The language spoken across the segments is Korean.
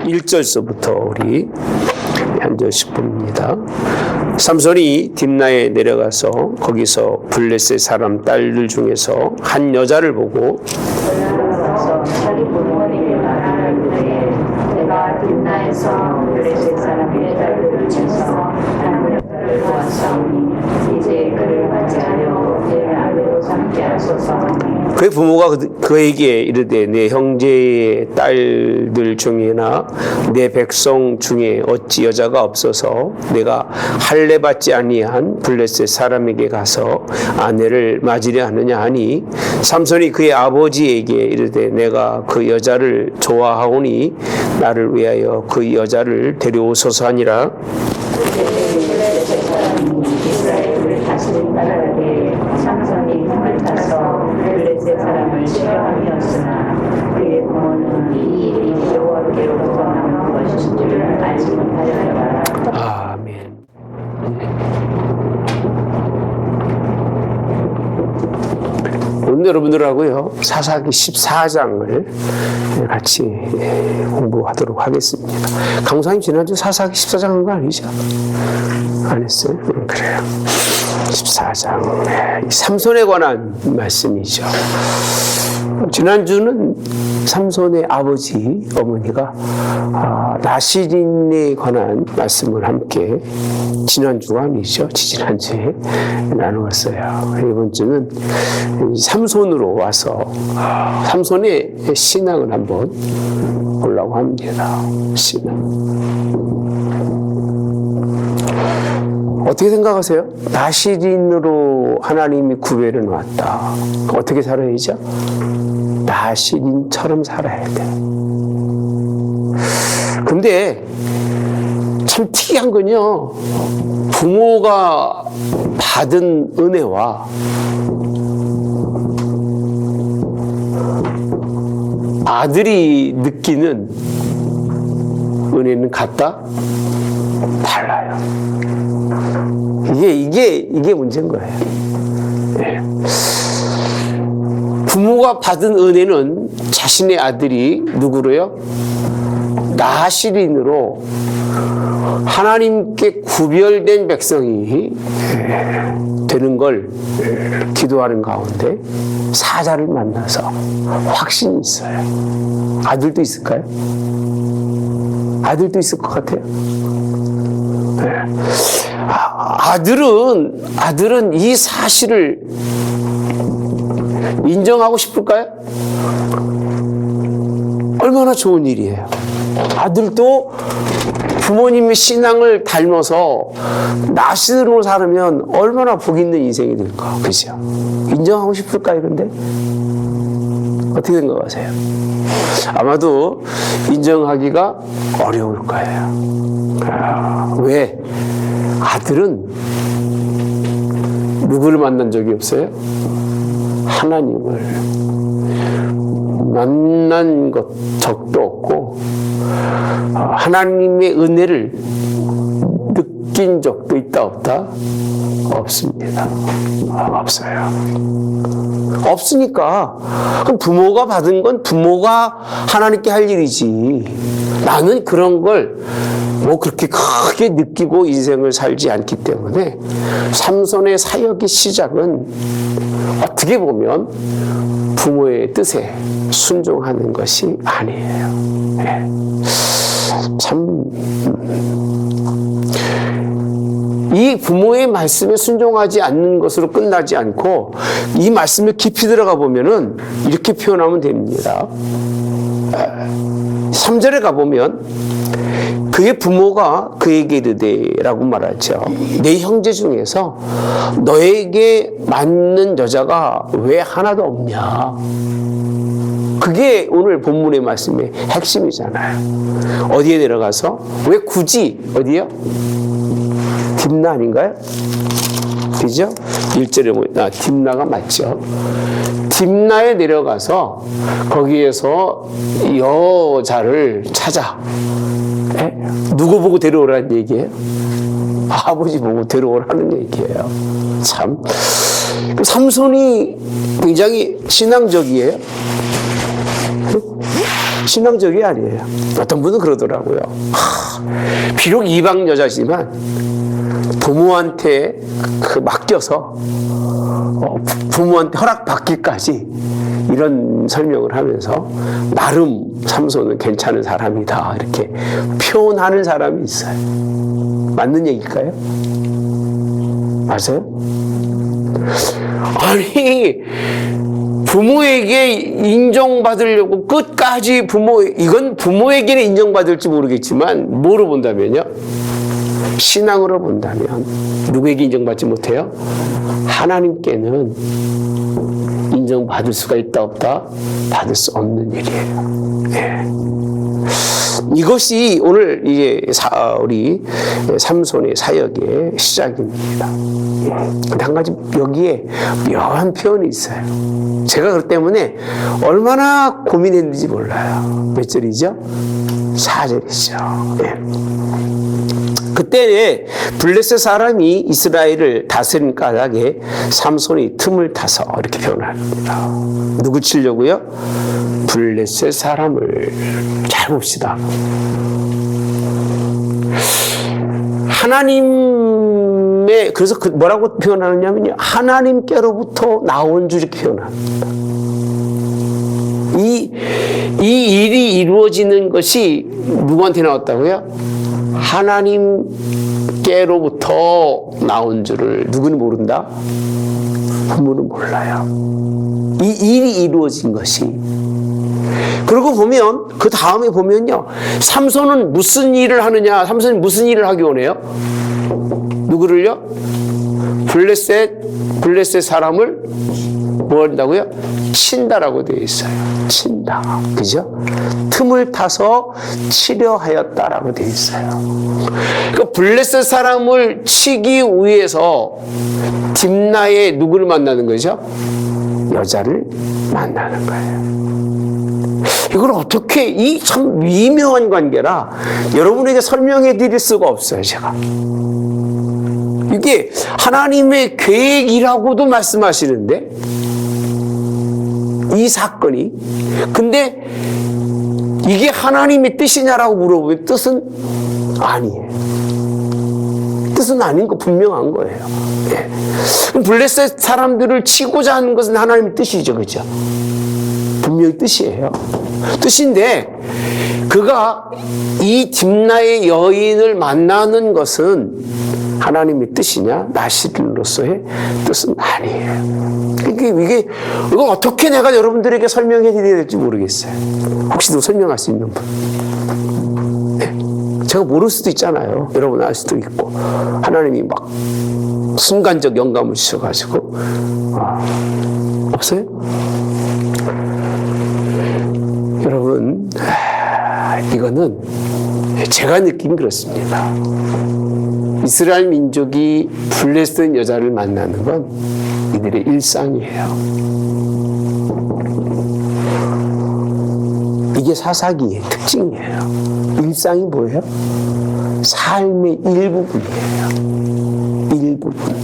1절서부터 우리 한 절씩 봅니다. 삼손이 딥나에 내려가서 거기서 블레셋 사람 딸들 중에서 한 여자를 보고 자기 부모님에게 말하는데 내가 딥나에서 블레셋 사람의 딸들을 중에서 한 여자를 보았사오니 이제 그를 맞이하려 내 아내로 삼게 하소서. 그의 부모가 그에게 이르되 내 형제의 딸들 중에나 내 백성 중에 어찌 여자가 없어서 내가 할례 받지 아니한 블레셋 사람에게 가서 아내를 맞으려 하느냐 하니 삼손이 그의 아버지에게 이르되 내가 그 여자를 좋아하오니 나를 위하여 그 여자를 데려오소서 하니라. 블레셋 사람이 이스라엘을 다스린 나라에 삼손이 힘을 타서 블레셋 사람을 싫어하였으나 그의 부모는 이 일이 여호와께로부터 나온 것인 줄 알지 못하였더라. 아멘. 오늘 여러분들하고요 사사기 14장을 같이 공부하도록 하겠습니다. 강사님 지난주 사사기 14장 한 거 아니죠? 안 했어요? 그래요. 14장 삼손에 관한 말씀이죠. 지난주는 삼손의 아버지 어머니가 나시린에 관한 말씀을 함께 지난주가 아니죠. 지지난주에 나누었어요. 이번 주는 삼손으로 와서 삼손의 신앙을 한번 보려고 합니다. 신앙. 어떻게 생각하세요? 나시린으로 하나님이 구별해 놨다. 어떻게 살아야죠? 나시린처럼 살아야 돼. 근데 참 특이한 건요, 부모가 받은 은혜와 아들이 느끼는 은혜는 같다? 달라요. 이게 문제인 거예요. 네. 부모가 받은 은혜는 자신의 아들이 누구로요? 나시린으로 하나님께 구별된 백성이 되는 걸 기도하는 가운데 사자를 만나서 확신이 있어요. 아들도 있을까요? 아들도 있을 것 같아요. 네. 아들은 이 사실을 인정하고 싶을까요? 얼마나 좋은 일이에요. 아들도 부모님의 신앙을 닮아서 나시린으로 살으면 얼마나 복 있는 인생이 될까. 그죠? 인정하고 싶을까요, 근데? 어떻게 생각하세요? 아마도 인정하기가 어려울 거예요. 왜? 아들은 누구를 만난 적이 없어요? 하나님을 만난 적도 없고 하나님의 은혜를 느낀 적도 있다 없다? 없습니다. 없어요. 없으니까 그럼 부모가 받은 건 부모가 하나님께 할 일이지 나는 그런 걸 뭐 그렇게 크게 느끼고 인생을 살지 않기 때문에 삼손의 사역의 시작은 어떻게 보면 부모의 뜻에 순종하는 것이 아니에요. 네. 참 이 부모의 말씀에 순종하지 않는 것으로 끝나지 않고 이 말씀에 깊이 들어가 보면은 이렇게 표현하면 됩니다. 3절에 가보면 그의 부모가 그에게 이르되라고 말하죠. 내 형제 중에서 너에게 맞는 여자가 왜 하나도 없냐. 그게 오늘 본문의 말씀의 핵심이잖아요. 어디에 내려가서 왜 굳이 어디요? 딥나 아닌가요? 그죠? 1절에 보면 딥나가 맞죠. 딥나에 내려가서 거기에서 여자를 찾아. 누구 보고 데려오라는 얘기예요? 아버지 보고 데려오라는 얘기예요. 참 삼손이 굉장히 신앙적이에요. 신앙적이 아니에요. 어떤 분은 그러더라고요. 비록 이방 여자지만 부모한테 맡겨서 부모한테 허락받기까지 이런 설명을 하면서 나름 삼손은 괜찮은 사람이다 이렇게 표현하는 사람이 있어요. 맞는 얘기일까요? 맞아요? 아니 부모에게 인정받으려고 끝까지 이건 부모에게는 인정받을지 모르겠지만 뭐로 본다면요? 신앙으로 본다면 누구에게 인정받지 못해요? 하나님께는 인정받을 수가 있다 없다? 받을 수 없는 일이에요. 네. 이것이 오늘 이제 우리 삼손의 사역의 시작입니다. 근데 한 가지 여기에 묘한 표현이 있어요. 제가 그렇기 때문에 얼마나 고민했는지 몰라요. 몇 절이죠? 4절이죠. 네. 그때 블레셋 사람이 이스라엘을 다스린 까닭에 삼손이 틈을 타서 이렇게 표현합니다. 누구 치려고요? 블레셋 사람을. 잘 봅시다. 하나님의 그래서 뭐라고 표현하느냐면요, 하나님께로부터 나온 줄 이렇게 표현합니다. 이 일이 이루어지는 것이 누구한테 나왔다고요? 하나님께로부터 나온 줄을 누구는 모른다? 부모는 몰라요. 이 일이 이루어진 것이. 그리고 보면 그 다음에 보면요, 삼손은 무슨 일을 하느냐? 삼손이 무슨 일을 하기 원해요? 누구를요? 블레셋 사람을 뭐 한다고요? 친다라고 되어 있어요. 친다. 그죠? 틈을 타서 치려 하였다라고 되어 있어요. 그러니까 블레셋 사람을 치기 위해서 딥나에 누구를 만나는 거죠? 여자를 만나는 거예요. 이걸 어떻게, 이 참 미묘한 관계라 여러분에게 설명해 드릴 수가 없어요, 제가. 이게 하나님의 계획이라고도 말씀하시는데, 이 사건이, 근데 이게 하나님의 뜻이냐라고 물어보면 뜻은 아니에요. 뜻은 아닌 거 분명한 거예요. 예. 블레셋 사람들을 치고자 하는 것은 하나님의 뜻이죠, 그죠? 분명히 뜻이에요. 뜻인데 그가 이 딥나의 여인을 만나는 것은 하나님의 뜻이냐? 나시린으로서의 뜻은 아니에요. 이걸 어떻게 내가 여러분들에게 설명해 드려야 될지 모르겠어요. 혹시 또 설명할 수 있는 분? 네. 제가 모를 수도 있잖아요. 여러분 알 수도 있고. 하나님이 막 순간적 영감을 주셔가지고. 없어요? 여러분, 이거는 제가 느낀 그렇습니다. 이스라엘 민족이 블레셋 여자를 만나는 건 이들의 일상이에요. 이게 사사기의 특징이에요. 일상이 뭐예요? 삶의 일부분이에요. 일부분.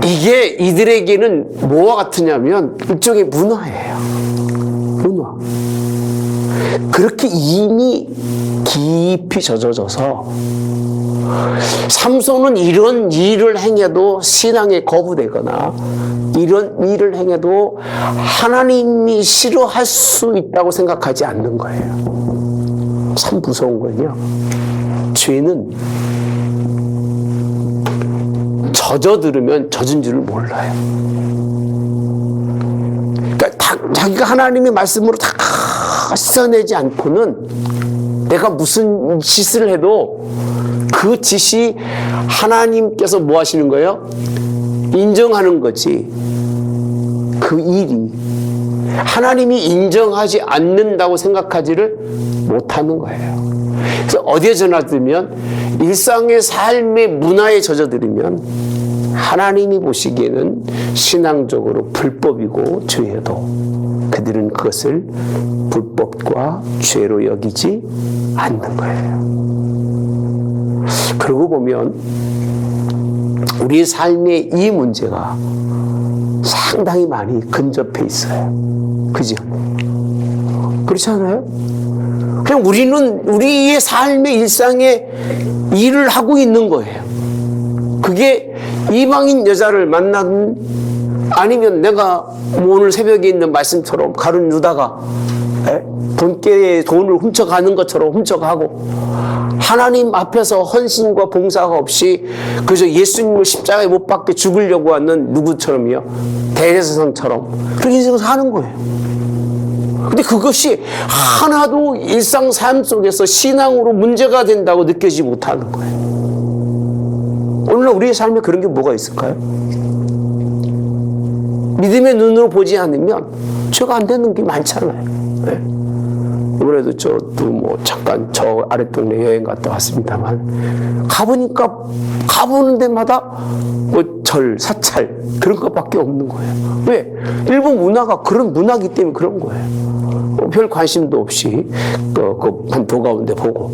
이게 이들에게는 뭐와 같으냐면 일종의 문화예요. 문화. 그렇게 이미 깊이 젖어져서 삼손은 이런 일을 행해도 신앙에 거부되거나 이런 일을 행해도 하나님이 싫어할 수 있다고 생각하지 않는 거예요. 참 무서운 건요, 죄는 젖어들으면 젖은 줄을 몰라요. 그러니까 자기가 하나님의 말씀으로 다 씻어내지 않고는 내가 무슨 짓을 해도 그 짓이 하나님께서 뭐 하시는 거예요? 인정하는 거지. 그 일이 하나님이 인정하지 않는다고 생각하지를 못하는 거예요. 그래서 어디에 젖어들면, 일상의 삶의 문화에 젖어들면 하나님이 보시기에는 신앙적으로 불법이고 죄여도 그들은 그것을 불법과 죄로 여기지 않는 거예요. 그러고 보면 우리의 삶의 이 문제가 상당히 많이 근접해 있어요. 그죠? 그렇지 않아요? 그냥 우리는 우리의 삶의 일상에 일을 하고 있는 거예요. 그게 이방인 여자를 만나든 아니면 내가 오늘 새벽에 있는 말씀처럼 가룟 유다가 돈깨에 돈을 훔쳐가는 것처럼 훔쳐가고 하나님 앞에서 헌신과 봉사가 없이 그저 예수님을 십자가에 못 박게 죽으려고 하는 누구처럼요? 대제사장처럼 그렇게 인생을 사는 거예요. 근데 그것이 하나도 일상 삶 속에서 신앙으로 문제가 된다고 느껴지지 못하는 거예요. 오늘날 우리의 삶에 그런 게 뭐가 있을까요? 믿음의 눈으로 보지 않으면 죄가 안 되는 게 많잖아요. 네. 이번에도 저도 뭐 잠깐 저 아랫동네 여행 갔다 왔습니다만 가보니까 가보는 데마다 뭐 절, 사찰 그런 것밖에 없는 거예요. 왜? 일본 문화가 그런 문화이기 때문에 그런 거예요. 별 관심도 없이 그 반도 가운데 보고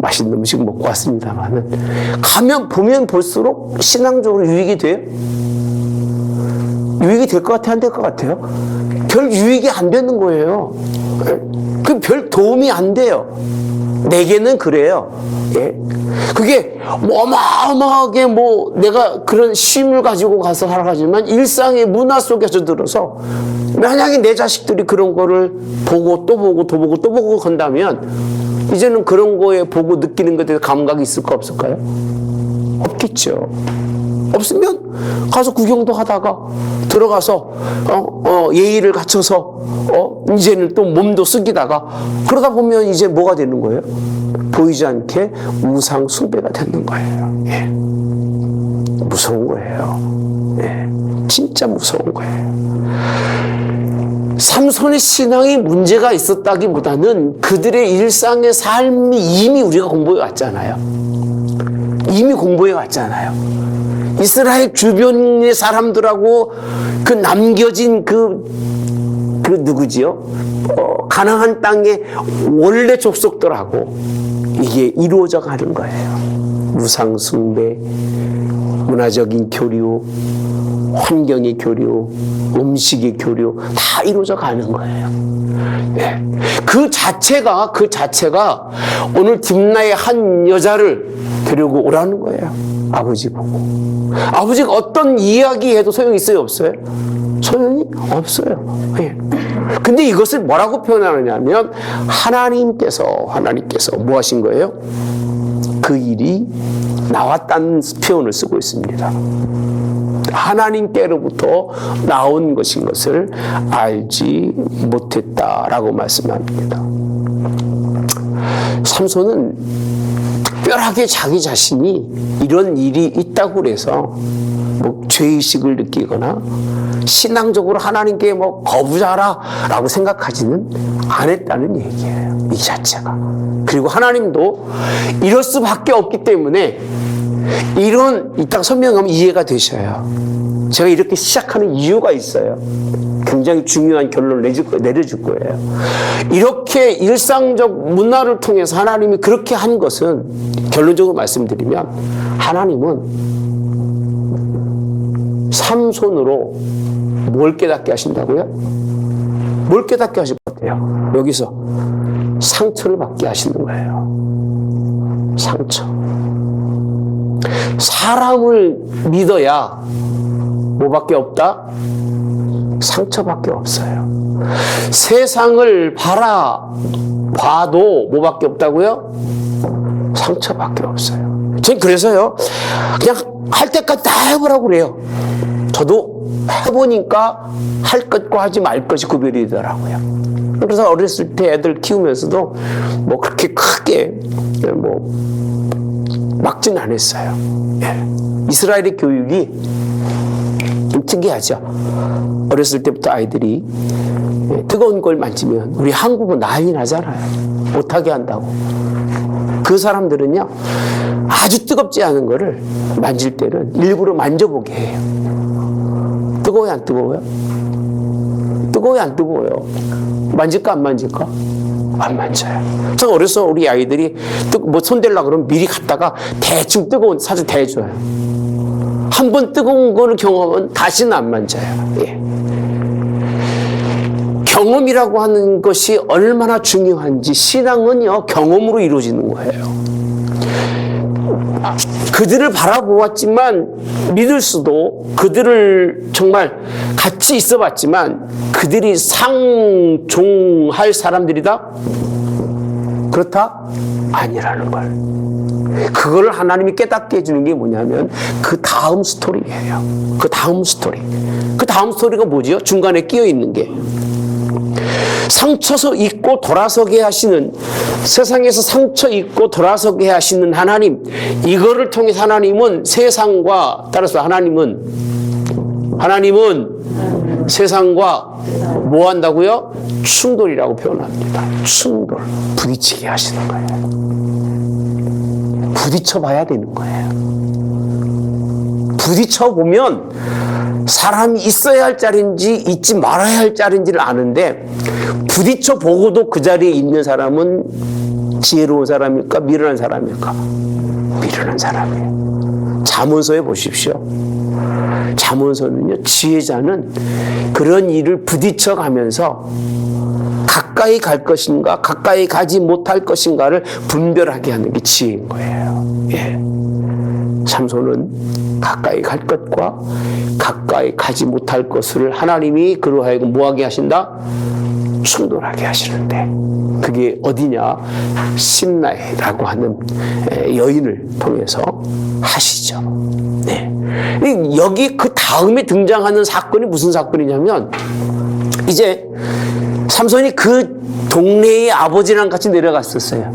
맛있는 음식 먹고 왔습니다만은 가면 보면 볼수록 신앙적으로 유익이 돼요? 유익이 될 것 같아요? 안 될 것 같아요? 별 유익이 안 되는 거예요. 그 별 도움이 안 돼요. 내게는 그래요. 예. 그게 뭐 어마어마하게 뭐 내가 그런 쉼을 가지고 가서 살아가지만 일상의 문화 속에서 들어서 만약에 내 자식들이 그런 거를 보고 또 보고 또 보고 또 보고 건다면 이제는 그런 거에 보고 느끼는 것에 대해서 감각이 있을까 없을까요? 없겠죠. 없으면 가서 구경도 하다가 들어가서 예의를 갖춰서 이제는 또 몸도 숙이다가 그러다 보면 이제 뭐가 되는 거예요? 보이지 않게 우상 숭배가 되는 거예요. 예. 무서운 거예요. 예. 진짜 무서운 거예요. 삼손의 신앙에 문제가 있었다기보다는 그들의 일상의 삶이 이미 우리가 공부해 왔잖아요. 이미 공부해 왔잖아요. 이스라엘 주변의 사람들하고 그 남겨진 그 누구지요? 가나안 땅의 원래 족속들하고 이게 이루어져 가는 거예요. 우상 숭배, 문화적인 교류, 환경의 교류, 음식의 교류 다 이루어져 가는 거예요. 예. 그 자체가 오늘 딥나의 한 여자를 데리고 오라는 거예요. 아버지 보고. 아버지가 어떤 이야기해도 소용이 있어요, 없어요? 소용이 없어요. 예. 근데 이것을 뭐라고 표현하느냐면 하나님께서 뭐 하신 거예요? 그 일이 나왔다는 표현을 쓰고 있습니다. 하나님께로부터 나온 것인 것을 알지 못했다라고 말씀합니다. 삼손은 특별하게 자기 자신이 이런 일이 있다고 그래서 뭐 죄의식을 느끼거나 신앙적으로 하나님께 뭐 거부자라라고 생각하지는 않았다는 얘기예요. 이 자체가. 그리고 하나님도 이럴 수밖에 없기 때문에 이딱 설명하면 이해가 되셔요. 제가 이렇게 시작하는 이유가 있어요. 굉장히 중요한 결론을 내려줄 거예요. 이렇게 일상적 문화를 통해서 하나님이 그렇게 한 것은 결론적으로 말씀드리면 하나님은 삼손으로 뭘 깨닫게 하신다고요? 뭘 깨닫게 하실 것 같아요? 여기서 상처를 받게 하시는 거예요. 상처. 사람을 믿어야 뭐밖에 없다? 상처밖에 없어요. 세상을 봐도 뭐밖에 없다고요? 상처밖에 없어요. 저는 그래서요, 그냥 할 때까지 다 해보라고 그래요. 저도 해보니까 할 것과 하지 말 것이 구별이 되더라고요. 그래서 어렸을 때 애들 키우면서도 뭐 그렇게 크게 뭐 막진 않았어요. 예. 이스라엘의 교육이 좀 특이하죠. 어렸을 때부터 아이들이 뜨거운 걸 만지면 우리 한국은 난리 나잖아요. 못하게 한다고. 그 사람들은요, 아주 뜨겁지 않은 거를 만질 때는 일부러 만져보게 해요. 뜨거워요, 안 뜨거워요? 뜨거워요, 안 뜨거워요? 만질까, 안 만질까? 안 만져요. 저 어려서 우리 아이들이 뭐 손대려고 그러면 미리 갔다가 대충 뜨거운 사주 대줘요. 한 번 뜨거운 거를 경험하면 다시는 안 만져요. 예. 경험이라고 하는 것이 얼마나 중요한지, 신앙은요, 경험으로 이루어지는 거예요. 그들을 바라보았지만 믿을 수도, 그들을 정말 같이 있어 봤지만 그들이 상종할 사람들이다? 그렇다? 아니라는 걸. 그걸 하나님이 깨닫게 해주는 게 뭐냐면 그 다음 스토리예요. 그 다음 스토리. 그 다음 스토리가 뭐지요? 중간에 끼어 있는 게. 상처서 잊고 돌아서게 하시는, 세상에서 상처 잊고 돌아서게 하시는 하나님, 이거를 통해서 하나님은 세상과, 따라서 하나님은 세상과 뭐 한다고요? 충돌이라고 표현합니다. 충돌, 부딪히게 하시는 거예요. 부딪혀 봐야 되는 거예요. 부딪혀 보면 사람이 있어야 할 자리인지 있지 말아야 할 자리인지를 아는데, 부딪혀 보고도 그 자리에 있는 사람은 지혜로운 사람일까? 미련한 사람일까? 미련한 사람이에요. 잠언서에 보십시오. 잠언서는요, 지혜자는 그런 일을 부딪혀 가면서 가까이 갈 것인가, 가까이 가지 못할 것인가를 분별하게 하는 게 지혜인 거예요. 예. 삼손은 가까이 갈 것과 가까이 가지 못할 것을 하나님이 그로 하여금 뭐하게 하신다? 충돌하게 하시는데, 그게 어디냐? 심나해라고 하는 여인을 통해서 하시죠. 네. 여기 그 다음에 등장하는 사건이 무슨 사건이냐면, 이제 삼손이 그 동네의 아버지랑 같이 내려갔었어요.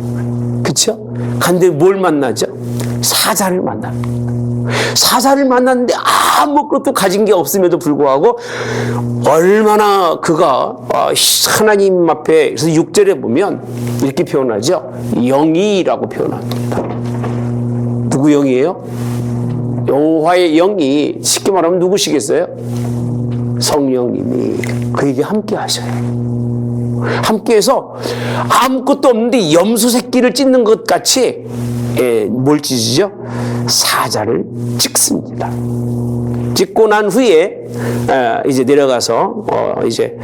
그쵸? 근데 뭘 만나죠? 사자를 만납니다. 사자를 만났는데 아무것도 가진 게 없음에도 불구하고 얼마나 그가 하나님 앞에, 그래서 6절에 보면 이렇게 표현하죠. 영이라고 표현합니다. 누구 영이에요? 여호와의 영이, 쉽게 말하면 누구시겠어요? 성령님이 그에게 함께 하셔요. 함께해서 아무것도 없는데 염소 새끼를 찢는 것 같이 뭘 찢으죠? 사자를 찍습니다. 찍고 난 후에 이제 내려가서 이제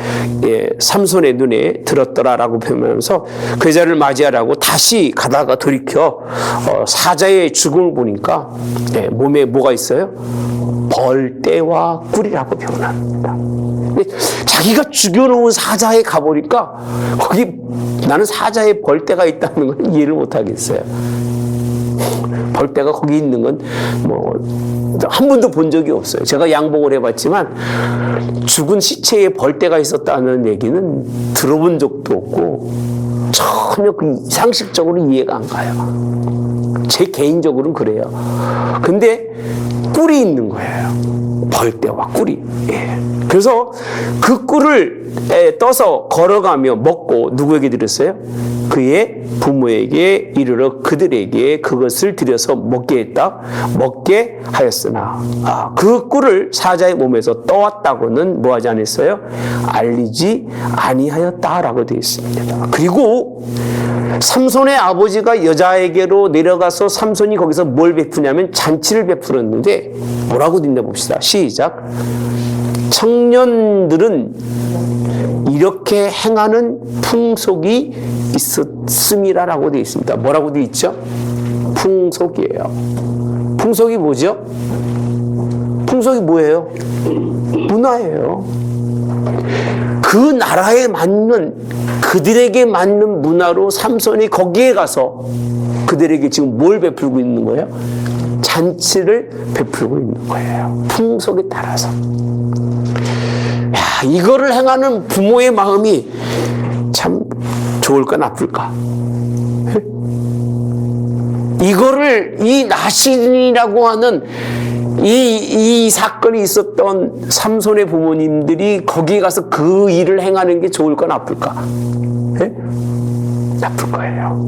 삼손의 눈에 들었더라라고 표현하면서 그 여자를 맞이하라고 다시 가다가 돌이켜 사자의 죽음을 보니까 몸에 뭐가 있어요? 벌떼와 꿀이라고 표현합니다. 자기가 죽여놓은 사자에 가보니까 거기 나는 사자에 벌떼가 있다는 걸 이해를 못하겠어요. 벌떼가 거기 있는 건 한 번도 본 적이 없어요. 제가 양봉을 해봤지만 죽은 시체에 벌떼가 있었다는 얘기는 들어본 적도 없고 전혀 그 상식적으로 이해가 안 가요. 제 개인적으로는 그래요. 근데 꿀이 있는 거예요. 벌떼와 꿀이. 예. 그래서 그 꿀을 떠서 걸어가며 먹고 누구에게 드렸어요? 그의 부모에게 이르러 그들에게 그것을 드려서 먹게 했다. 먹게 하였으나 그 꿀을 사자의 몸에서 떠왔다고는 뭐하지 않았어요? 알리지 아니하였다라고 되어 있습니다. 그리고 삼손의 아버지가 여자에게로 내려가서 삼손이 거기서 뭘 베푸냐면 잔치를 베풀었는데 뭐라고 된다 봅시다. 시작. 청년들은 이렇게 행하는 풍속이 있었음이라라고 되어 있습니다. 뭐라고 되어 있죠? 풍속이에요. 풍속이 뭐죠? 풍속이 뭐예요? 문화예요. 그 나라에 맞는, 그들에게 맞는 문화로 삼손이 거기에 가서 그들에게 지금 뭘 베풀고 있는 거예요? 잔치를 베풀고 있는 거예요. 풍속에 따라서. 야, 이거를 행하는 부모의 마음이 참 좋을까 나쁠까? 이거를, 이 나신이라고 하는 이 사건이 있었던 삼손의 부모님들이 거기에 가서 그 일을 행하는 게 좋을까 나쁠까? 네? 나쁠 거예요.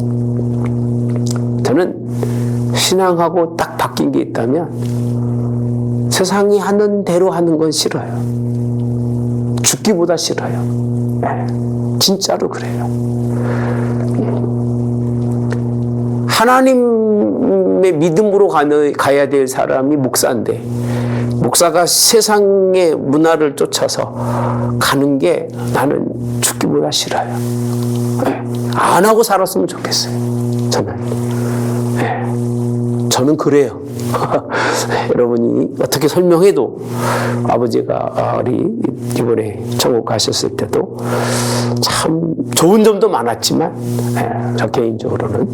저는 신앙하고 딱 바뀐 게 있다면 세상이 하는 대로 하는 건 싫어요. 죽기보다 싫어요. 네. 진짜로 그래요. 하나님의 믿음으로 가야 될 사람이 목사인데 목사가 세상의 문화를 쫓아서 가는 게 나는 죽기보다 싫어요. 안 하고 살았으면 좋겠어요. 저는 그래요. 여러분이 어떻게 설명해도 아버지가 우리 이번에 천국 가셨을 때도 참 좋은 점도 많았지만 저 개인적으로는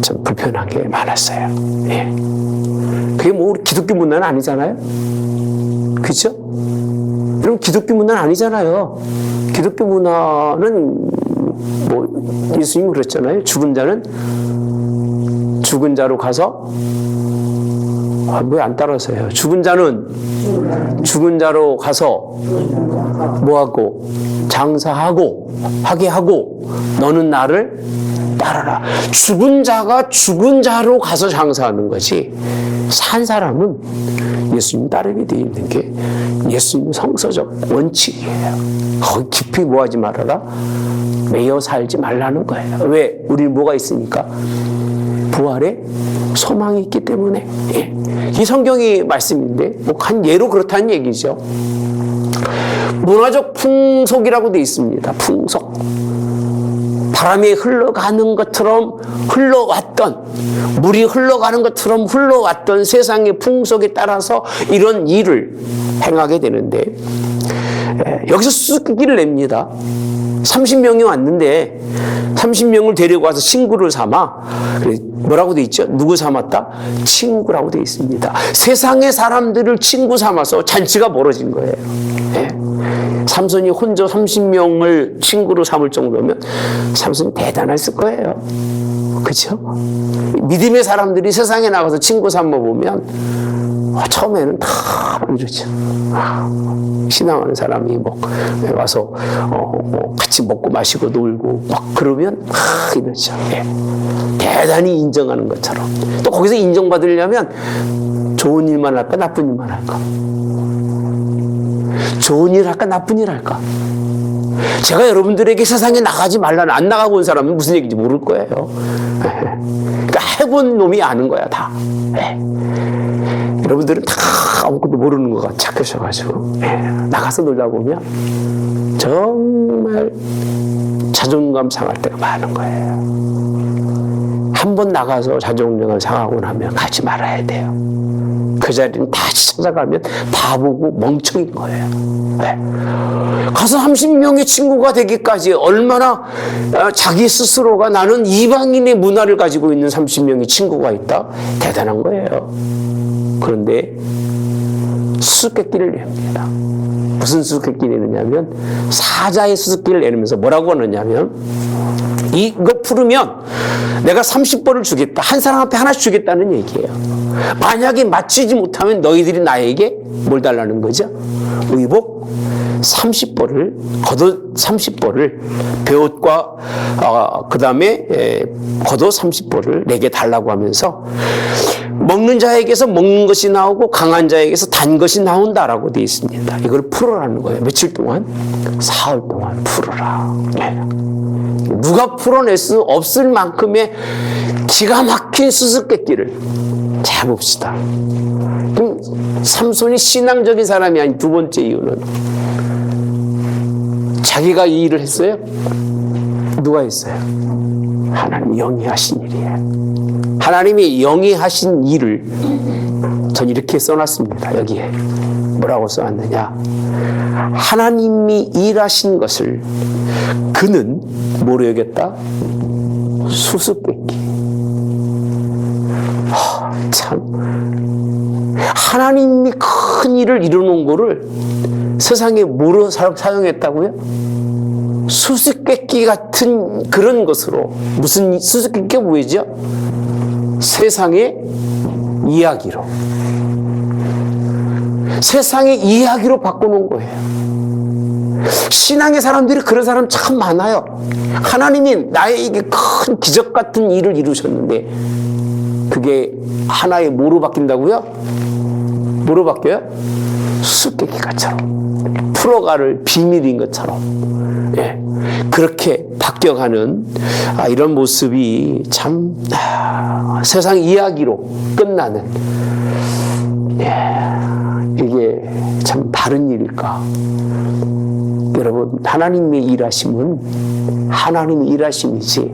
좀 불편한 게 많았어요. 그게 뭐 우리 기독교 문화는 아니잖아요. 그렇죠? 여러분 기독교 문화는 아니잖아요. 기독교 문화는 뭐 예수님이 그랬잖아요. 죽은 자로 가서 왜 안 따라서요? 죽은 자는 죽은 자로 가서 뭐하고 장사하고 하게 하고 너는 나를 따라라. 죽은 자가 죽은 자로 가서 장사하는 거지. 산 사람은 예수님 따르게 되어 있는 게 예수님 성서적 원칙이에요. 거기 깊이 뭐하지 말아라. 매여 살지 말라는 거예요. 왜? 우리는 뭐가 있으니까? 부활에 소망이 있기 때문에. 이 성경의 말씀인데 뭐 한 예로 그렇다는 얘기죠. 문화적 풍속이라고 되어 있습니다. 풍속. 바람이 흘러가는 것처럼 흘러왔던, 물이 흘러가는 것처럼 흘러왔던 세상의 풍속에 따라서 이런 일을 행하게 되는데, 여기서 수수께끼를 냅니다. 30명이 왔는데 30명을 데리고 와서 친구를 삼아. 뭐라고 돼 있죠? 누구 삼았다? 친구라고 돼 있습니다. 세상의 사람들을 친구 삼아서 잔치가 벌어진 거예요. 삼손이 혼자 30명을 친구로 삼을 정도면 삼손이 대단했을 거예요. 그렇죠? 믿음의 사람들이 세상에 나가서 친구 삼아보면 처음에는 다 이러죠. 신앙하는 사람이 뭐 와서 같이 먹고 마시고 놀고 막 그러면 이러죠. 대단히 인정하는 것처럼. 또 거기서 인정받으려면 좋은 일만 할까 나쁜 일만 할까? 좋은 일 할까 나쁜 일 할까? 제가 여러분들에게 세상에 나가지 말라는, 안 나가고 온 사람은 무슨 얘기인지 모를 거예요. 그러니까 해본 놈이 아는 거야 다. 여러분들은 다 아무것도 모르는 거가 착하셔가지고 나가서 놀다 보면 정말 자존감 상할 때가 많은 거예요. 한 번 나가서 자존감을 상하고 나면 가지 말아야 돼요. 그 자리는 다시 찾아가면 바보고 멍청인 거예요. 가서 30명의 친구가 되기까지 얼마나 자기 스스로가 나는 이방인의 문화를 가지고 있는 30명의 친구가 있다? 대단한 거예요. 그런데 수수께끼를 냅니다. 무슨 수수께끼를 내느냐면 사자의 수수께끼를 내면서 뭐라고 하느냐면 이거 풀으면 내가 30벌을 주겠다. 한 사람 앞에 하나씩 주겠다는 얘기예요. 만약에 맞추지 못하면 너희들이 나에게 뭘 달라는 거죠? 의복 30벌을, 겉옷 30벌을, 베옷과 그 다음에 겉옷 30벌을 내게 달라고 하면서 먹는 자에게서 먹는 것이 나오고 강한 자에게서 단 것이 나온다라고 되어 있습니다. 이걸 풀어라는 거예요. 며칠 동안? 사흘 동안 풀어라. 누가 풀어낼 수 없을 만큼의 기가 막힌 수수께끼를 잘 봅시다. 그럼 삼손이 신앙적인 사람이 아닌 두 번째 이유는 자기가 이 일을 했어요? 누가 했어요? 하나님이 영이하신 일이에요. 하나님이 영이하신 일을 전 이렇게 써놨습니다. 여기에 뭐라고 써놨느냐? 하나님이 일하신 것을 그는 뭐로 여겼다? 수수께끼. 참 하나님이 큰 일을 이루는 거를 세상에 뭐로 사용했다고요? 수수께끼 같은 그런 것으로. 무슨 수수께끼가 뭐죠? 세상의 이야기로. 세상의 이야기로 바꿔놓은 거예요. 신앙의 사람들이 그런 사람 참 많아요. 하나님이 나에게 큰 기적 같은 일을 이루셨는데 그게 하나의 뭐로 바뀐다고요? 뭐로 바뀌어요? 수수께끼가처럼, 풀어갈 비밀인 것처럼 그렇게 바뀌어가는 이런 모습이 참 세상 이야기로 끝나는 이게 참 바른 일일까? 여러분, 하나님의 일하심은 하나님의 일하심이지,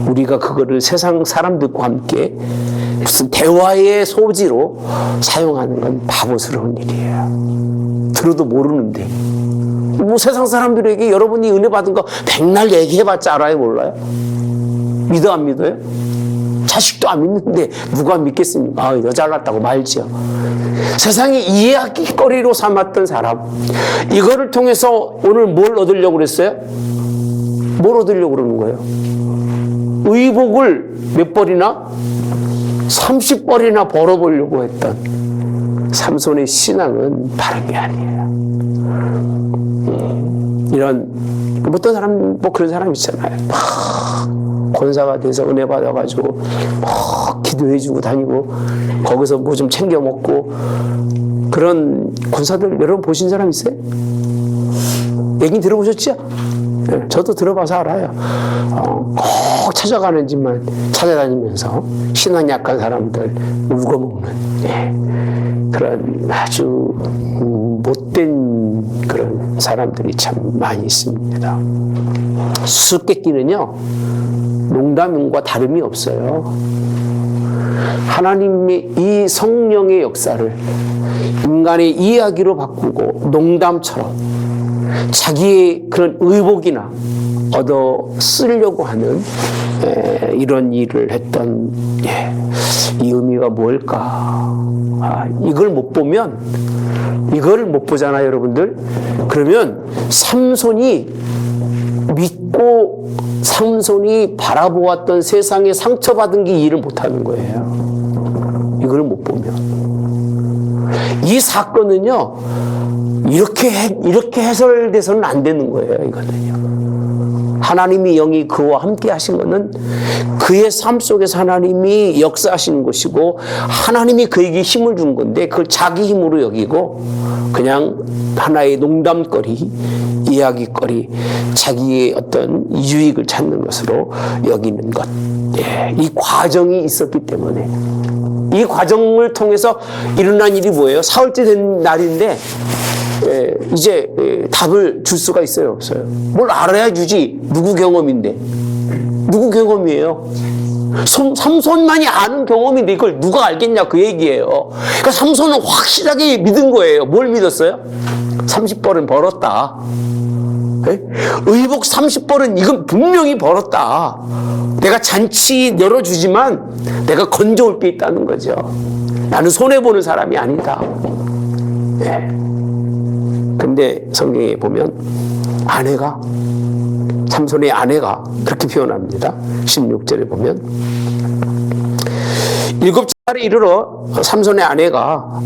우리가 그거를 세상 사람들과 함께 무슨 대화의 소지로 사용하는 건 바보스러운 일이에요. 들어도 모르는데. 뭐 세상 사람들에게 여러분이 은혜 받은 거 백날 얘기해봤자 알아요, 몰라요? 믿어, 안 믿어요? 자식도 안 믿는데 누가 믿겠습니까? 아, 너 잘났다고 말지요. 세상이 이야기거리로 삼았던 사람, 이거를 통해서 오늘 뭘 얻으려고 그랬어요? 뭘 얻으려고 그러는 거예요? 의복을 몇 벌이나? 30벌이나 벌어보려고 했던 삼손의 신앙은 바른 게 아니에요. 이런 어떤 사람, 뭐 그런 사람 있잖아요. 막 권사가 돼서 은혜 받아가지고 막 기도해주고 다니고 거기서 뭐 좀 챙겨 먹고, 그런 권사들 여러분 보신 사람 있어요? 얘기 들어보셨죠? 네, 저도 들어봐서 알아요. 꼭 찾아가는 집만 찾아다니면서 신앙 약한 사람들 울고먹는 그런 아주 못된 그런 사람들이 참 많이 있습니다. 수수께끼는요, 농담과 다름이 없어요. 하나님의 이 성령의 역사를 인간의 이야기로 바꾸고 농담처럼 자기의 그런 의복이나 얻어 쓰려고 하는 이런 일을 했던 이 의미가 뭘까? 이걸 못 보면, 이걸 못 보잖아요, 여러분들. 그러면 삼손이 믿고 삼손이 바라보았던 세상에 상처받은 게 이해를 못하는 거예요. 이걸 못 보면. 이 사건은요, 이렇게 해설돼서는 안 되는 거예요, 이거는요. 하나님이 영이 그와 함께 하신 것은 그의 삶 속에서 하나님이 역사하시는 것이고, 하나님이 그에게 힘을 준 건데, 그걸 자기 힘으로 여기고, 그냥 하나의 농담거리, 이야기거리, 자기의 어떤 유익을 찾는 것으로 여기는 것. 이 과정이 있었기 때문에, 이 과정을 통해서 일어난 일이 뭐예요? 사흘째 된 날인데, 이제 답을 줄 수가 있어요, 없어요? 뭘 알아야 주지. 누구 경험인데? 누구 경험이에요? 삼손만이 아는 경험인데 이걸 누가 알겠냐, 그 얘기예요. 그러니까 삼손은 확실하게 믿은 거예요. 뭘 믿었어요? 30벌은 벌었다. 의복 30벌은 이건 분명히 벌었다. 내가 잔치 열어주지만 내가 건져올 게 있다는 거죠. 나는 손해보는 사람이 아니다. 근데 성경에 보면 아내가, 삼손의 아내가 그렇게 표현합니다. 16절에 보면 7살에 이르러 삼손의 아내가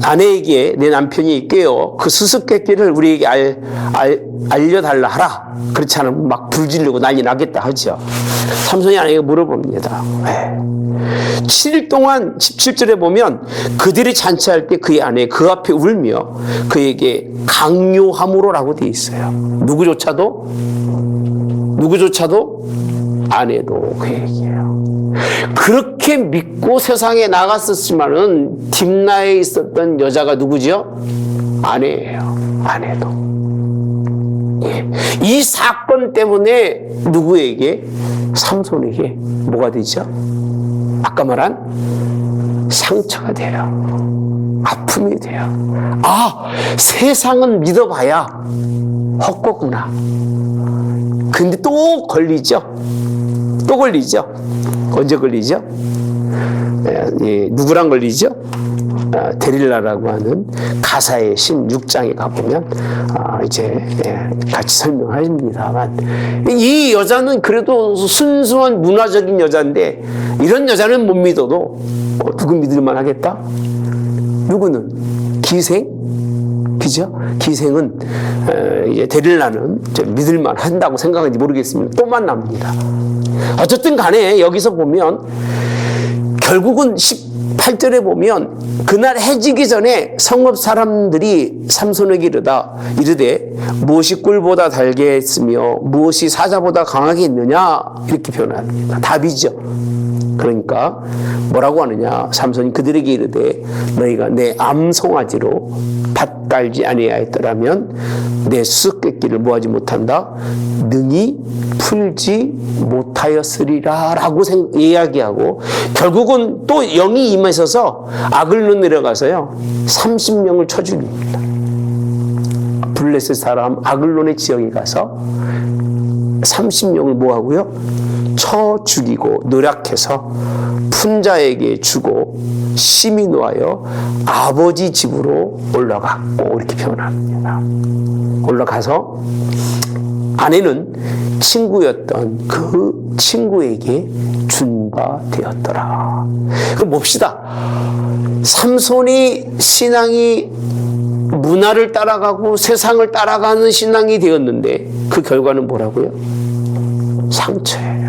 아내에게 내 남편이 깨어 그 수수께끼를 우리에게 알려달라 하라. 그렇지 않으면 막 불지르고 난리 나겠다 하죠. 삼손의 아내가 물어봅니다. 7일 동안 17절에 보면 그들이 잔치할 때 그의 아내 그 앞에 울며 그에게 강요함으로라고 되어 있어요. 누구조차도 아내도 그 얘기예요. 그렇게 믿고 세상에 나갔었지만은 딥나에 있었던 여자가 누구죠? 아내예요. 아내도. 이 사건 때문에 누구에게? 삼손에게 뭐가 되죠? 아까 말한 상처가 돼요. 아픔이 돼요. 아, 세상은 믿어봐야 헛거구나. 근데 또 걸리죠. 또 걸리죠. 언제 걸리죠? 누구랑 걸리죠? 데릴라라고 하는 가사의 16장에 가보면 이제 같이 설명합니다만, 이 여자는 그래도 순수한 문화적인 여자인데 이런 여자는 못 믿어도 누구 믿을만 하겠다? 누구는? 기생? 그죠? 기생은 데릴라는 믿을만 한다고 생각하는지 모르겠습니다. 또 만납니다. 어쨌든 간에 여기서 보면 결국은 18 8절에 보면 그날 해지기 전에 성읍 사람들이 삼손에게 이르되 무엇이 꿀보다 달게 했으며 무엇이 사자보다 강하게 있느냐 이렇게 표현합니다. 답이죠. 그러니까 뭐라고 하느냐, 삼손이 그들에게 이르되 너희가 내 암송아지로 밭 깔지 아니하였더라면 내 수수께끼를 모하지 못한다 능히 풀지 못하였으리라 라고 이야기하고, 결국은 또 영이 임하셔서 아글로 내려가서요 30명을 쳐 죽입니다. 블레셋 사람 아글론의 지역에 가서 30명을 뭐하고요? 쳐 죽이고 노략해서 품자에게 주고 심히 노하여 아버지 집으로 올라갔고 이렇게 표현합니다. 올라가서 아내는 친구였던 그 친구에게 준 바 되었더라. 그럼 봅시다. 삼손이 신앙이 문화를 따라가고 세상을 따라가는 신앙이 되었는데 그 결과는 뭐라고요? 상처예요.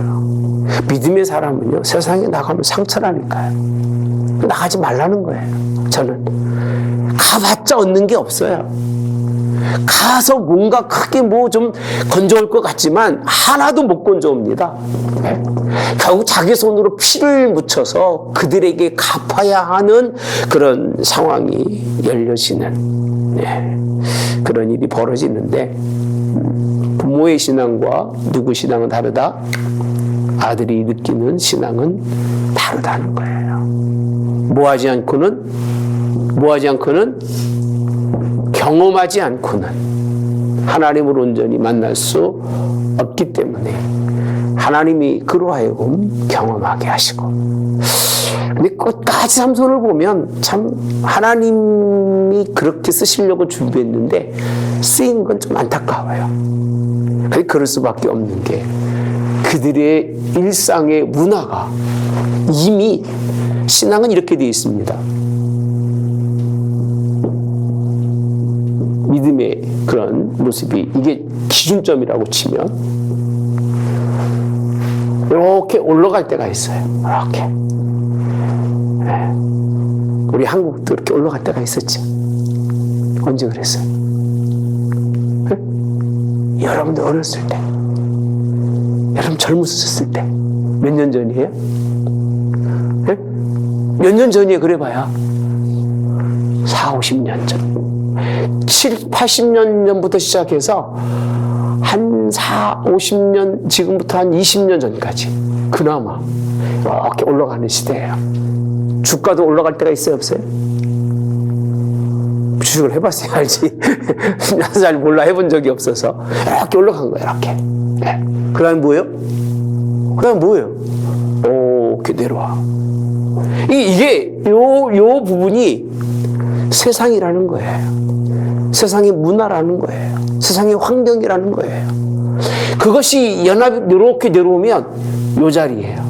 믿음의 사람은요 세상에 나가면 상처라니까요. 나가지 말라는 거예요. 저는 가봤자 얻는 게 없어요. 가서 뭔가 크게 뭐 좀 건져올 것 같지만 하나도 못 건져옵니다. 네. 결국 자기 손으로 피를 묻혀서 그들에게 갚아야 하는 그런 상황이 열려지는, 네, 그런 일이 벌어지는데, 부모의 신앙과 누구 신앙은 다르다. 아들이 느끼는 신앙은 다르다는 거예요. 뭐하지 않고는 경험하지 않고는 하나님을 온전히 만날 수 없기 때문에 하나님이 그로 하여금 경험하게 하시고, 근데 끝까지 삼손을 보면 참 하나님이 그렇게 쓰시려고 준비했는데 쓰인 건 좀 안타까워요. 그럴 수밖에 없는 게 그들의 일상의 문화가 이미, 신앙은 이렇게 되어 있습니다. 믿음의 그런 모습이 이게 기준점이라고 치면 이렇게 올라갈 때가 있어요. 이렇게. 네. 우리 한국도 이렇게 올라갈 때가 있었죠. 언제 그랬어요? 네? 여러분들 어렸을 때, 여러분 젊으셨을 때, 몇 년 전이에요? 네? 몇 년 전이에요? 그래봐야 4, 50년 전. 7, 80년 전부터 시작해서 한 4, 50년, 지금부터 한 20년 전까지 그나마 이렇게 올라가는 시대예요. 주가도 올라갈 때가 있어요, 없어요? 주식을 해봤어야 알지. 나도 잘 몰라, 해본 적이 없어서. 이렇게 올라간 거예요, 이렇게. 네. 그 다음에 뭐예요? 이렇게 내려와. 이게 요 부분이 세상이라는 거예요. 세상의 문화라는 거예요. 세상의 환경이라는 거예요. 그것이 연합이 이렇게 내려오면 요 자리예요.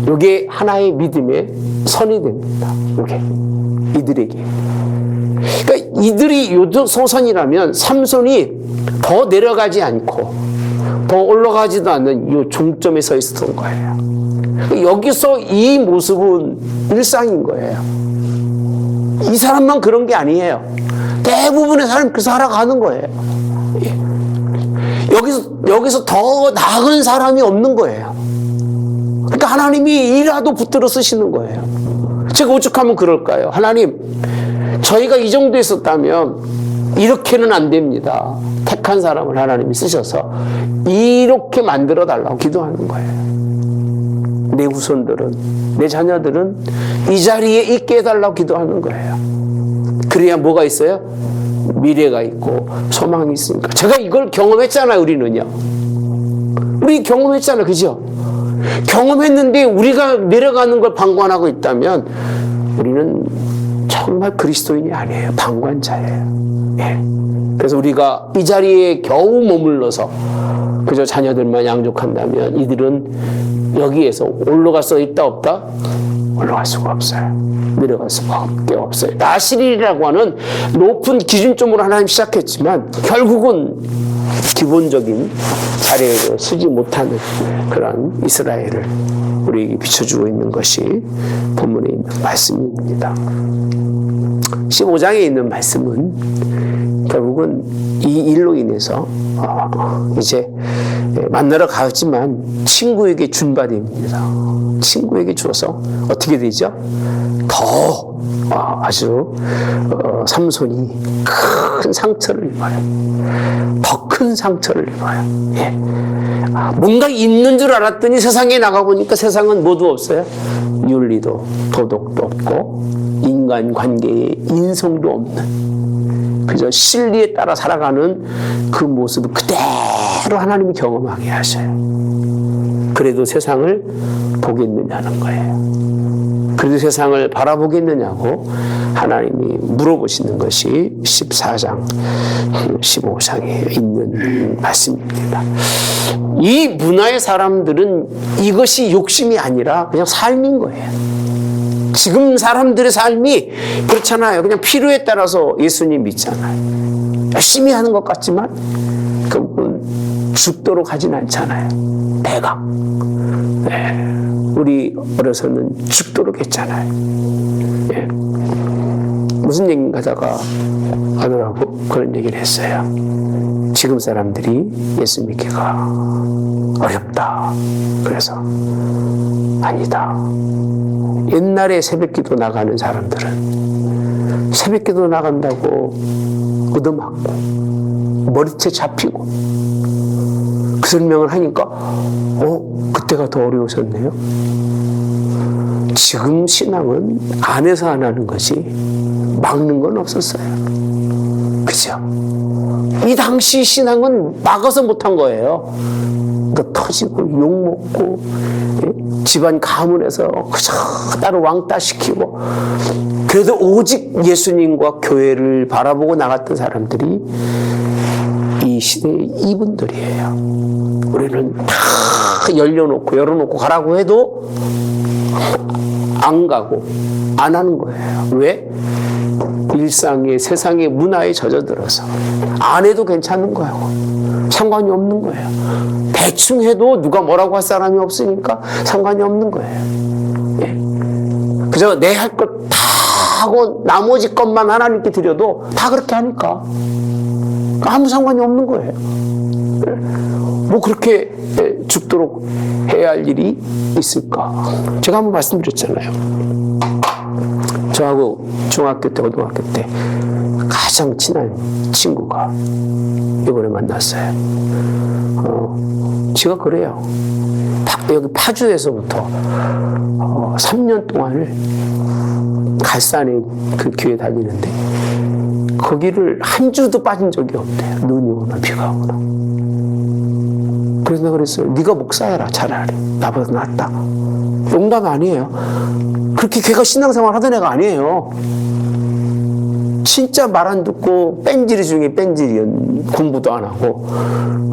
요게 하나의 믿음의 선이 됩니다. 요게 이들에게. 그러니까 이들이 요 소선이라면 삼손이 더 내려가지 않고 더 올라가지도 않는 요 종점에 서 있었던 거예요. 여기서 이 모습은 일상인 거예요. 이 사람만 그런 게 아니에요. 대부분의 사람이 그렇게 살아가는 거예요. 여기서 더 나은 사람이 없는 거예요. 그러니까 하나님이 이라도 붙들어 쓰시는 거예요. 제가 오죽하면 그럴까요? 하나님, 저희가 이 정도 있었다면 이렇게는 안 됩니다. 택한 사람을 하나님이 쓰셔서 이렇게 만들어 달라고 기도하는 거예요. 내 후손들은, 내 자녀들은 이 자리에 있게 해달라고 기도하는 거예요. 그래야 뭐가 있어요? 미래가 있고 소망이 있으니까. 제가 이걸 경험했잖아요, 우리는요. 우리 경험했잖아요, 그죠? 경험했는데 우리가 내려가는 걸 방관하고 있다면 우리는 정말 그리스도인이 아니에요. 방관자예요. 예. 그래서 우리가 이 자리에 겨우 머물러서 그저 자녀들만 양육한다면 이들은 여기에서 올라갈 수 있다 없다? 올라갈 수가 없어요. 내려갈 수밖에 없어요. 나실이라고 하는 높은 기준점으로 하나님 시작했지만 결국은 기본적인 자리에 서지 못하는 그런 이스라엘을 우리에게 비춰주고 있는 것이 본문에 있는 말씀입니다. 15장에 있는 말씀은 결국은 이 일로 인해서 이제 만나러 가지만 친구에게 준 바 됩니다. 친구에게 줘서 어떻게 되죠? 더 아주 삼손이 큰 상처를 입어요. 더 큰 상처를 입어요. 예. 뭔가 있는 줄 알았더니 세상에 나가보니까 세상은 모두 없어요. 윤리도 도덕도 없고 인간관계에 인성도 없는 그저 실리에 따라 살아가는 그 모습을 그대로 하나님이 경험하게 하셔요. 그래도 세상을 보겠느냐는 거예요. 그래도 세상을 바라보겠느냐고 하나님이 물어보시는 것이 14장, 15장에 있는 말씀입니다. 이 문화의 사람들은 이것이 욕심이 아니라 그냥 삶인 거예요. 지금 사람들의 삶이 그렇잖아요. 그냥 필요에 따라서 예수님 믿잖아요. 열심히 하는 것 같지만 그분 죽도록 하진 않잖아요. 내가. 네. 우리 어려서는 죽도록 했잖아요. 예. 무슨 얘기인가 하다가 하더라고 그런 얘기를 했어요. 지금 사람들이 예수 믿기가 어렵다. 그래서 아니다. 옛날에 새벽기도 나가는 사람들은 새벽기도 나간다고 얻어맞고 머리채 잡히고 그 설명을 하니까 그때가 더 어려우셨네요. 지금 신앙은 안에서 안 하는 거지 막는 건 없었어요. 그죠? 이 당시 신앙은 막아서 못한 거예요. 그러니까 터지고 욕먹고 집안 가문에서 그저 따로 왕따시키고 그래도 오직 예수님과 교회를 바라보고 나갔던 사람들이 이 시대의 이분들이에요. 우리는 다 열어놓고 가라고 해도 안 가고 안 하는 거예요. 왜? 일상의 세상의 문화에 젖어들어서 안 해도 괜찮은 거예요. 상관이 없는 거예요. 대충 해도 누가 뭐라고 할 사람이 없으니까 상관이 없는 거예요. 예. 그저 내 할 것 다 하고 나머지 것만 하나님께 드려도 다 그렇게 하니까 아무 상관이 없는 거예요. 뭐 그렇게 죽도록 해야 할 일이 있을까? 제가 한번 말씀드렸잖아요. 저하고 중학교 때, 고등학교 때 가장 친한 친구가 이번에 만났어요. 제가 그래요. 여기 파주에서부터 3년 동안을 갈산에 그 교회 다니는데 거기를 한 주도 빠진 적이 없대요. 눈이 오나 비가 오나. 그래서 내가 그랬어요. 네가 목사해라 차라리. 나보다 낫다. 농담 아니에요. 그렇게 걔가 신앙생활 하던 애가 아니에요. 진짜 말 안 듣고 뺀질이 중에 뺀질이었 공부도 안 하고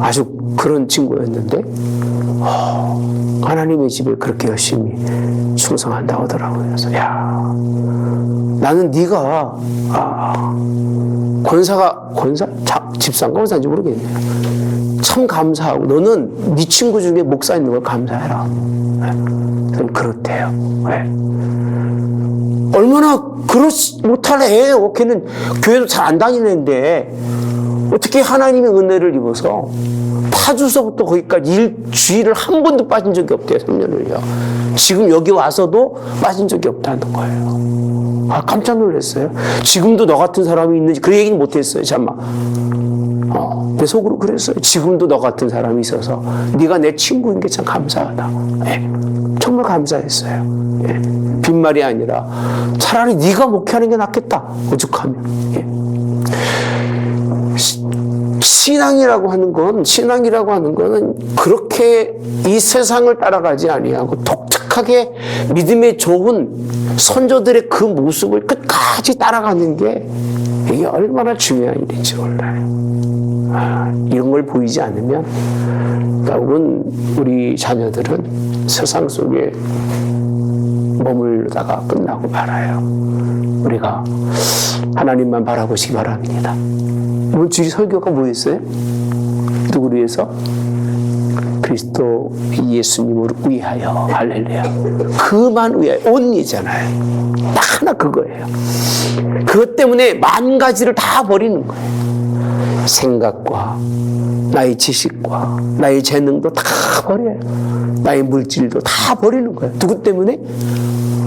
아주 그런 친구였는데 하나님의 집에 그렇게 열심히 충성한다고 하더라고요. 그래서 야 나는 네가 집사인가 권사인지 모르겠네요. 참 감사하고 너는 네 친구 중에 목사 있는 걸 감사해라. 저는 그렇대요. 네. 얼마나 그렇지 못할 애예요. 걔는 교회도 잘 안 다니는데 어떻게 하나님의 은혜를 입어서 파주서부터 거기까지 일주일을 한 번도 빠진 적이 없대요. 3년을요. 지금 여기 와서도 빠진 적이 없다는 거예요. 깜짝 놀랐어요. 지금도 너 같은 사람이 있는지 그 얘기는 못했어요. 잠깐만. 내 속으로 그랬어요. 지금도 너 같은 사람이 있어서 네가 내 친구인 게 참 감사하다. 예. 정말 감사했어요. 예. 빈말이 아니라 차라리 네가 목회하는 게 낫겠다. 오죽하면. 예. 신앙이라고 하는 거는 그렇게 이 세상을 따라가지 아니하고 독특하게 믿음에 좋은 선조들의 그 모습을 끝까지 따라가는 게 이게 얼마나 중요한 일인지 몰라요. 이런 걸 보이지 않으면 결국은 우리 자녀들은 세상 속에 머물다가 끝나고 말아요. 우리가 하나님만 바라보시기 바랍니다. 오늘 주일 설교가 뭐였어요? 누구를 위해서? 그리스도 예수님을 위하여. 할렐루야. 그만 위하여. 온리잖아요. 딱 하나 그거예요. 그것 때문에 만 가지를 다 버리는 거예요. 생각과 나의 지식과 나의 재능도 다 버려요. 나의 물질도 다 버리는 거예요. 누구 때문에?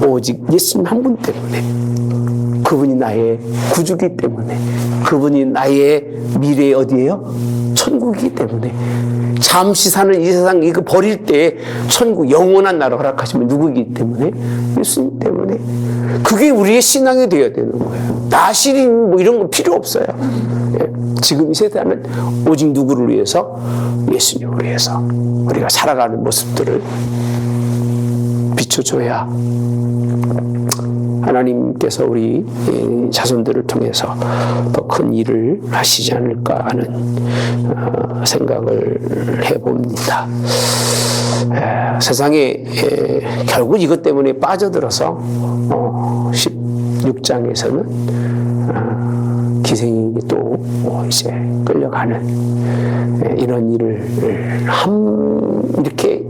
오직 예수님 한 분 때문에. 그분이 나의 구주기 때문에. 그분이 나의 미래의 어디예요? 천국이기 때문에. 잠시 사는 이 세상 이거 버릴 때 천국 영원한 나라 허락하시면 누구이기 때문에? 예수님 때문에. 그게 우리의 신앙이 되어야 되는 거예요. 나시린 뭐 이런 거 필요 없어요. 지금 이 세대는 오직 누구를 위해서? 예수님을 위해서 우리가 살아가는 모습들을 비춰줘야 하나님께서 우리 자손들을 통해서 더 큰 일을 하시지 않을까 하는 생각을 해봅니다. 세상에 결국 이것 때문에 빠져들어서 16장에서는 기생에게 또 이제 끌려가는 이런 일을 이렇게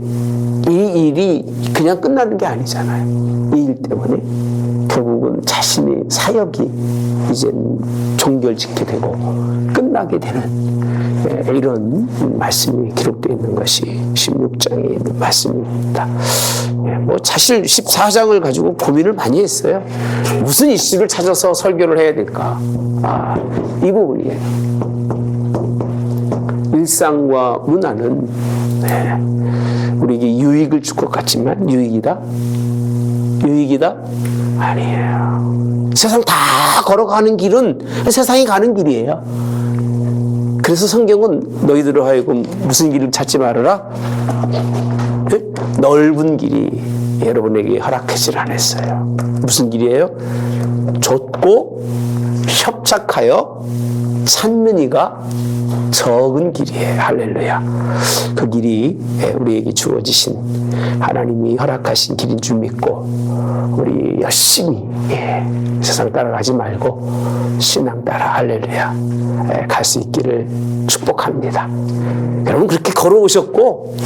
이 일이 그냥 끝나는 게 아니잖아요. 이 일 때문에 결국은 자신의 사역이 이제 종결짓게 되고 끝나게 되는 이런 말씀이 기록되어 있는 것이 16장에 있는 말씀입니다. 뭐 사실 14장을 가지고 고민을 많이 했어요. 무슨 이슈를 찾아서 설교를 해야 될까? 이 부분이에요. 일상과 문화는 우리에게 유익을 줄 것 같지만 유익이다? 유익이다? 아니에요. 세상 다 걸어가는 길은 세상이 가는 길이에요. 그래서 성경은 너희들을 하여금 무슨 길을 찾지 말아라? 넓은 길이 여러분에게 허락하지 않았어요. 무슨 길이에요? 좁고 협착하여 찾는 이가 적은 길이에요. 할렐루야. 그 길이 우리에게 주어지신 하나님이 허락하신 길인 줄 믿고 우리 열심히 세상 따라가지 말고 신앙 따라 할렐루야 갈 수 있기를 축복합니다. 여러분 그렇게 걸어오셨고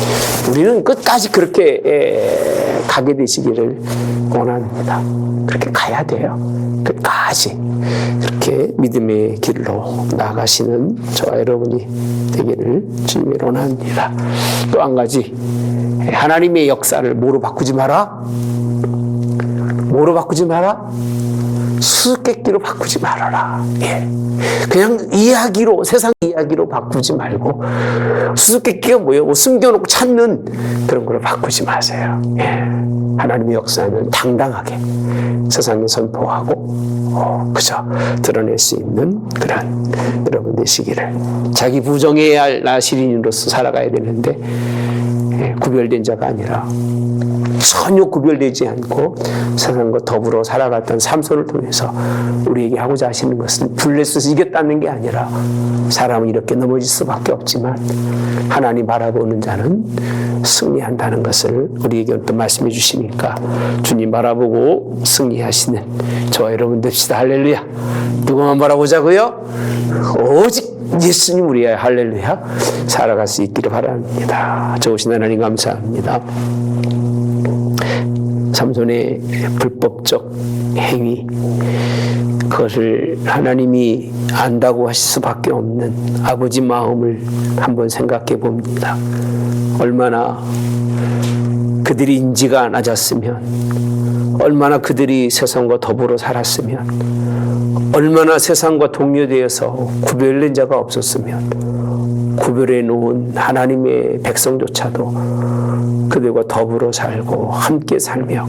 우리는 끝까지 그렇게 가게 되시기를 원합니다. 그렇게 가야 돼요. 끝까지 그렇게 믿음의 길로 나가시는 저와 여러분이 되기를 주님의 원합니다. 또 한 가지 하나님의 역사를 뭐로 바꾸지 마라? 뭐로 바꾸지 마라? 수수께끼로 바꾸지 말아라. 그냥 이야기로 세상 이야기로 바꾸지 말고 수수께끼가 뭐예요? 뭐 숨겨놓고 찾는 그런 걸로 바꾸지 마세요. 하나님의 역사는 당당하게 세상에 선포하고 그저 드러낼 수 있는 그런 여러분 되시기를. 자기 부정해야 할 나시린으로서 살아가야 되는데 구별된 자가 아니라 전혀 구별되지 않고 세상과 더불어 살아갔던 삼손을 통해서 우리에게 하고자 하시는 것은 블레셋을 이겼다는 게 아니라 사람은 이렇게 넘어질 수밖에 없지만 하나님 바라보는 자는 승리한다는 것을 우리에게 또 말씀해 주시니까 주님 바라보고 승리하시는 저와 여러분 됩시다. 할렐루야. 누구만 바라보자고요? 오직 예수님 우리의 할렐루야 살아갈 수 있기를 바랍니다. 좋으신 하나님 감사합니다. 삼손의 불법적 행위 그것을 하나님이 안다고 하실 수밖에 없는 아버지 마음을 한번 생각해 봅니다. 얼마나 그들이 인지가 낮았으면 얼마나 그들이 세상과 더불어 살았으면 얼마나 세상과 동료되어서 구별된 자가 없었으면 구별해 놓은 하나님의 백성조차도 그들과 더불어 살고 함께 살며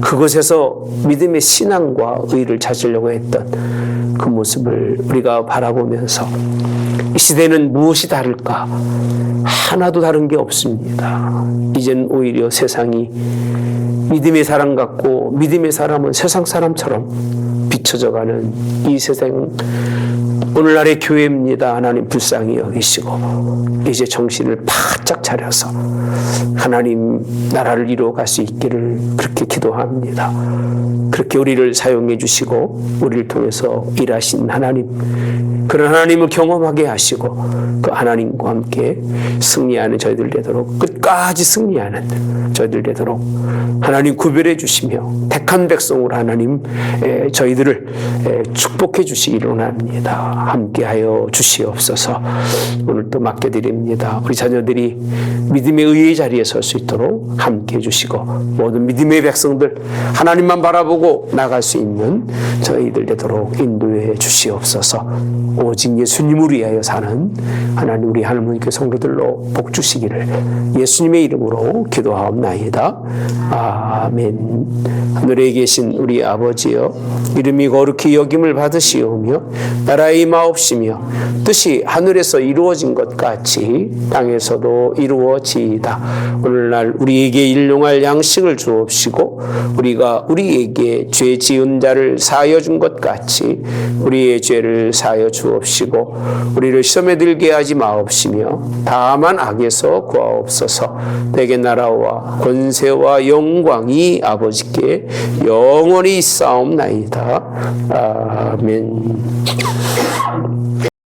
그곳에서 믿음의 신앙과 의를 찾으려고 했던 그 모습을 우리가 바라보면서 이 시대는 무엇이 다를까? 하나도 다른 게 없습니다. 이젠 오히려 세상이 믿음의 사람 같고 믿음의 사람은 세상 사람처럼 뒤처져가는 이 세상 오늘날의 교회입니다. 하나님 불쌍히 여기시고 이제 정신을 바짝 차려서 하나님 나라를 이루어갈 수 있기를 그렇게 기도합니다. 그렇게 우리를 사용해 주시고 우리를 통해서 일하신 하나님, 그런 하나님을 경험하게 하시고 그 하나님과 함께 승리하는 저희들 되도록, 끝까지 승리하는 저희들 되도록 하나님 구별해 주시며 택한 백성으로 하나님 저희들을 축복해 주시기를 원합니다. 함께하여 주시옵소서. 오늘 또 맡겨드립니다. 우리 자녀들이 믿음의 의의 자리에 설 수 있도록 함께해 주시고 모든 믿음의 백성들 하나님만 바라보고 나갈 수 있는 저희들 되도록 인도해 주시옵소서. 오직 예수님을 위하여 사는 하나님 우리 할머니께 성도들로 복 주시기를 예수님의 이름으로 기도하옵나이다. 아멘. 하늘에 계신 우리 아버지여, 이름이 거룩히 여김을 받으시오며 나라의 임하옵시며 뜻이 하늘에서 이루어진 것 같이 땅에서도 이루어지이다. 오늘날 우리에게 일용할 양식을 주옵시고 우리가 우리에게 죄 지은 자를 사하여 준 것 같이 우리의 죄를 사하여 주옵시고 우리를 시험에 들게 하지 마옵시며 다만 악에서 구하옵소서. 내게 나라와 권세와 영광이 아버지께 영원히 있사옵나이다. 아멘.